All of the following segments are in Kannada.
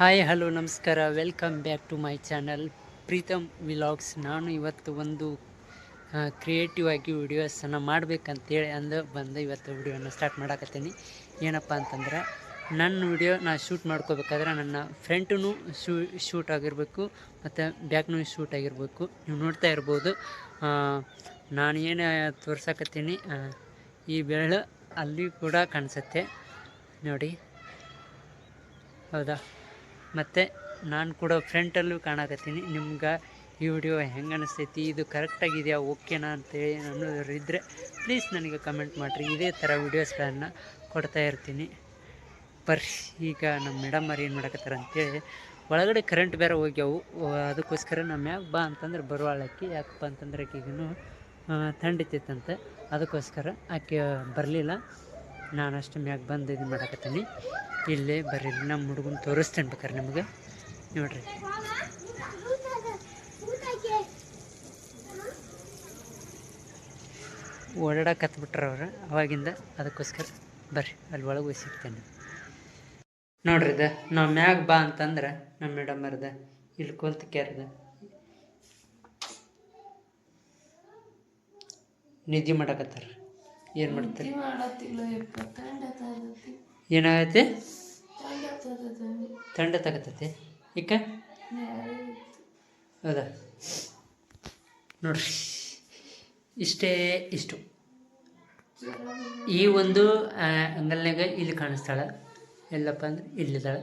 ಹಾಯ್ ಹಲೋ ನಮಸ್ಕಾರ, welcome back to my channel Preetham vlogs. ನಾನು ಇವತ್ತು ಒಂದು ಕ್ರಿಯೇಟಿವ್ ಆಗಿ ವಿಡಿಯೋಸನ್ನು ಮಾಡಬೇಕಂತೇಳಿ ಬಂದು ಇವತ್ತು ವಿಡಿಯೋನ ಸ್ಟಾರ್ಟ್ ಮಾಡಾಕತ್ತೀನಿ. ಏನಪ್ಪ ಅಂತಂದ್ರೆ, ನನ್ನ ವಿಡಿಯೋ ನಾನು ಶೂಟ್ ಮಾಡ್ಕೋಬೇಕಾದ್ರೆ ನನ್ನ ಫ್ರಂಟೂ ಶೂಟ್ ಆಗಿರಬೇಕು ಮತ್ತು ಬ್ಯಾಕ್ನೂ ಶೂಟ್ ಆಗಿರಬೇಕು. ನೀವು ನೋಡ್ತಾ ಇರ್ಬೋದು, ನಾನು ಏನು ತೋರ್ಸಕತ್ತೀನಿ ಈ ಬೆರಳು ಅಲ್ಲಿ ಕೂಡ ಕಾಣಿಸುತ್ತೆ ನೋಡಿ, ಹೌದಾ? ಮತ್ತು ನಾನು ಕೂಡ ಫ್ರಂಟಲ್ಲೂ ಕಾಣಕತ್ತೀನಿ. ನಿಮ್ಗೆ ಈ ವಿಡಿಯೋ ಹೆಂಗೆ ಅನಿಸ್ತೈತಿ, ಇದು ಕರೆಕ್ಟಾಗಿದೆಯಾ, ಓಕೆನಾ ಅಂತೇಳಿ ಅನ್ನೋರಿದ್ದರೆ ಪ್ಲೀಸ್ ನನಗೆ ಕಮೆಂಟ್ ಮಾಡಿರಿ. ಇದೇ ಥರ ವೀಡಿಯೋಸ್ಗಳನ್ನು ಕೊಡ್ತಾ ಇರ್ತೀನಿ. ಬರ್ರಿ, ಈಗ ನಮ್ಮ ಮೇಡಮ್ ಅವ್ರು ಏನು ಮಾಡಕತ್ತಾರೆ ಅಂತೇಳಿ, ಒಳಗಡೆ ಕರೆಂಟ್ ಬೇರೆ ಹೋಗ್ಯಾವು. ಅದಕ್ಕೋಸ್ಕರ ನಮ್ಮ ಮ್ಯಾಗ ಬಾ ಅಂತಂದ್ರೆ ಬರುವಾಳಕ್ಕಿ. ಯಾಕಪ್ಪ ಅಂತಂದ್ರೆ ಆಕೆಗೂ ಥಂಡಿತ್ತಂತೆ, ಅದಕ್ಕೋಸ್ಕರ ಆಕೆ ಬರಲಿಲ್ಲ. ನಾನಷ್ಟು ಮ್ಯಾಗ ಬಂದು ಇದು ಮಾಡಕತ್ತೀನಿ. ಇಲ್ಲೇ ಬರ್ರಿ, ನಮ್ಮ ಹುಡುಗನ ತೋರಿಸ್ತೇನೆ ಬೇಕಾರೆ ನಿಮಗೆ. ನೋಡ್ರಿ, ಓಡಾಡಕತ್ಬಿಟ್ರೆ ಅವ್ರು ಅವಾಗಿಂದ. ಅದಕ್ಕೋಸ್ಕರ ಬರ್ರಿ, ಅಲ್ಲಿ ಒಳಗೆ ಹೋಗಿ ಸಿಗ್ತೇನೆ. ನೋಡ್ರಿ, ನಾವು ಮ್ಯಾಗ ಬಾ ಅಂತಂದ್ರೆ ನಮ್ಮ ಮೇಡಮ್ ಅರ್ದ ಇಲ್ಲಿ ಕುಂತ್ಕ್ಯಾರ್ದ ನಿದ್ದೆ ಮಾಡಕತ್ತಾರ. ಏನು ಮಾಡ್ತಾರೆ, ಏನಾಗೈತೆ? ಥಂಡ ತಗತೈತೆ ಈಗ. ಹೌದಾ? ನೋಡ್ರಿ, ಇಷ್ಟು ಈ ಒಂದು ಅಂಗಲ್ನಾಗ ಇಲ್ಲಿ ಕಾಣಿಸ್ತಾಳೆ. ಎಲ್ಲಪ್ಪ ಅಂದ್ರೆ ಇಲ್ಲಿದ್ದಾಳೆ.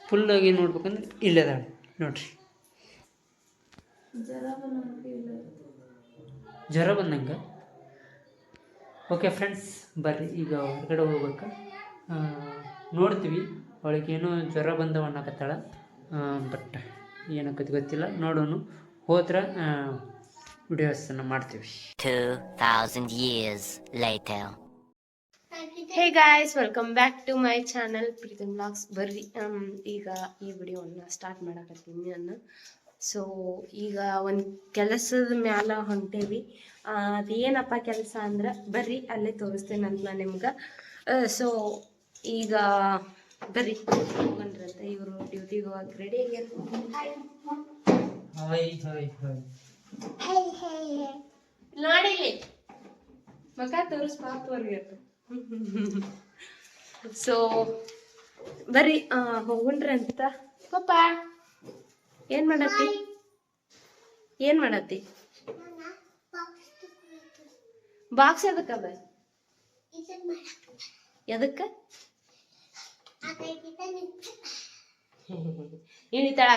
ಫುಲ್ಲಾಗಿ ನೋಡ್ಬೇಕಂದ್ರೆ ಇಲ್ಲಿದ್ದಾಳೆ ನೋಡ್ರಿ. ಜ್ವರ ಬಂದಂಗೆ. ಓಕೆ ಫ್ರೆಂಡ್ಸ್, ಬರ್ರಿ ಈಗ ಹೊರಗಡೆ ಹೋಗ್ಬೇಕು. ನೋಡ್ತೀವಿ, ಅವಳಿಗೇನೋ ಜ್ವರ ಬಂದವ ಅನ್ನಕತ್ತಾಳ. ಬಟ್ ಏನಕ್ಕದು ಗೊತ್ತಿಲ್ಲ, ನೋಡೋಣ. ಹೋದ್ರೆ ವಿಡಿಯೋಸನ್ನು ಮಾಡ್ತೀವಿ. 2000 years later. Hey guys, welcome back to my channel Preetham vlogs. ಬರ್ರಿ, ಈಗ ಈ ವಿಡಿಯೋನ ಸ್ಟಾರ್ಟ್ ಮಾಡಕತ್ತೀನಿ ನಾನು. ಸೊ ಈಗ ಒಂದು ಕೆಲಸದ ಮ್ಯಾಲ ಹೊಂಟೇವಿ. ಅದೇನಪ್ಪ ಕೆಲಸ ಅಂದ್ರೆ ಬರ್ರಿ ಅಲ್ಲೇ ತೋರಿಸ್ತೇನೆ ಅಂತ ನಾನು ನಿಮ್ಗೆ. ಸೊ ಈಗ ಬರ್ರಿ ಹೋಗಣ್ರಂತ. ಇವರು ಡ್ಯೂಟಿಗೆ ಹೋಗಕ್ಕೆ ರೆಡಿ ಆಗ್ಯಾರ. ನೋಡಿಲಿ ಮಗ ತೋರಿಸ್ ಪಾಪವ್ರಿಗೆ. ಸೊ ಬರ್ರಿ ಹೋಗಣ್ರಂತ. ಪಾಪ ಏನ್ ಮಾಡತ್ತಿ? ಬಾಕ್ಸ್ ಎದಕ್ಕದ? ಎದಕ್ಕ ಇಳಿತಾಳ?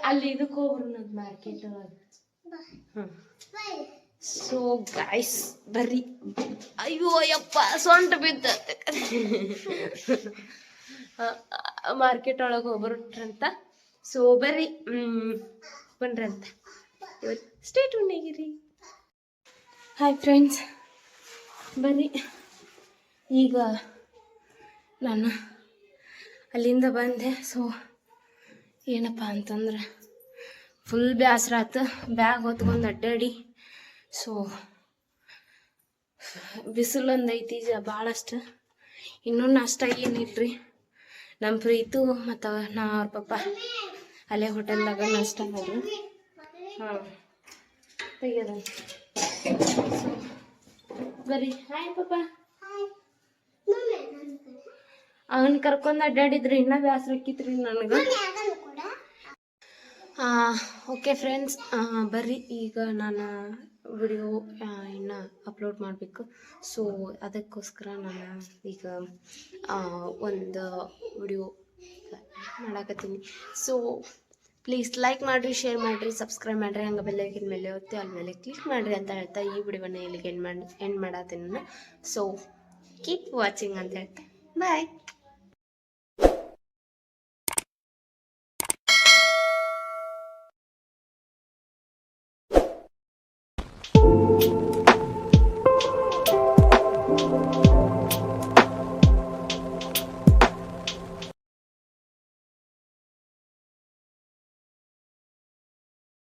ಅಲ್ಲಿ ಇದಕ್ಕೆ ಹೋಗ್ರು ಮಾರ್ಕೆಟ್ ಒಳಗೆ. ಸೊ ಗಾಯ್ಸ್ ಬರ್ರಿ. ಅಯ್ಯೋ ಯಪ್ಪ, ಸೊಂಟ ಬಿದ್ದ. ಮಾರ್ಕೆಟ್ ಒಳಗೆ ಹೋಗ್ಬರ್ರಂತ. ಸೊ ಬರ್ರಿ ಬನ್ರಂತ. ಇವತ್ತು ಸ್ಟೇಟ್ ಉಣ್ಣಾಗಿರಿ. ಹಾಯ್ ಫ್ರೆಂಡ್ಸ್, ಬರ್ರಿ. ಈಗ ನಾನು ಅಲ್ಲಿಂದ ಬಂದೆ. ಸೊ ಏನಪ್ಪ ಅಂತಂದ್ರೆ ಫುಲ್ ಬೇಸರ ಆಯ್ತು. ಬ್ಯಾಗ್ ಹೊತ್ಕೊಂಡು ಅಡ್ಡಾಡಿ. ಸೊ ಬಿಸಿಲೊಂದು ಐತಿ ಭಾಳಷ್ಟು. ಇನ್ನೂ ನಾಷ್ಟ ಏನಿಲ್ರಿ. ನಮ್ಮ ಪ್ರೀತು ಮತ್ತು ಅವ್ರ ಪಪ್ಪ ಅಲ್ಲೇ ಹೋಟೆಲ್ದಾಗ ನಾಷ್ಟ ಮಾಡ್ರು. ತೆಗೆದ. ಸೊ ಬರ್ರಿ. ಹಾಯ್ ಪಪ್ಪ. ಅವನ್ ಕರ್ಕೊಂಡು ಅಡ್ಡಾಡಿದ್ರಿ, ಇನ್ನೂ ಬೇಸರ ಆಕ್ಕಿತ್ರಿ ನನಗೆ. ಓಕೆ ಫ್ರೆಂಡ್ಸ್, ಬರ್ರಿ ಈಗ ನಾನು ವಿಡಿಯೋ ಇನ್ನು ಅಪ್ಲೋಡ್ ಮಾಡಬೇಕು. ಸೊ ಅದಕ್ಕೋಸ್ಕರ ನಾನು ಈಗ ಒಂದು ವಿಡಿಯೋ ಮಾಡಾಕತ್ತೀನಿ. ಸೊ ಪ್ಲೀಸ್ ಲೈಕ್ ಮಾಡಿರಿ, ಶೇರ್ ಮಾಡಿರಿ, ಸಬ್ಸ್ಕ್ರೈಬ್ ಮಾಡಿರಿ, ಹಂಗೆ ಬೆಲ್ಲೈಕನ್ ಮೇಲೆ ಒತ್ತಿ ಅಲ್ಲಿ ಮೇಲೆ ಕ್ಲಿಕ್ ಮಾಡಿರಿ ಅಂತ ಹೇಳ್ತಾ ಈ ವಿಡಿಯೋನ ಇಲ್ಲಿಗೆ ಎಂಡ್ ಮಾಡತ್ತೀನಿ ನಾನು. ಸೊ ಕೀಪ್ ವಾಚಿಂಗ್ ಅಂತ ಹೇಳ್ತೆ. ಬಾಯ್.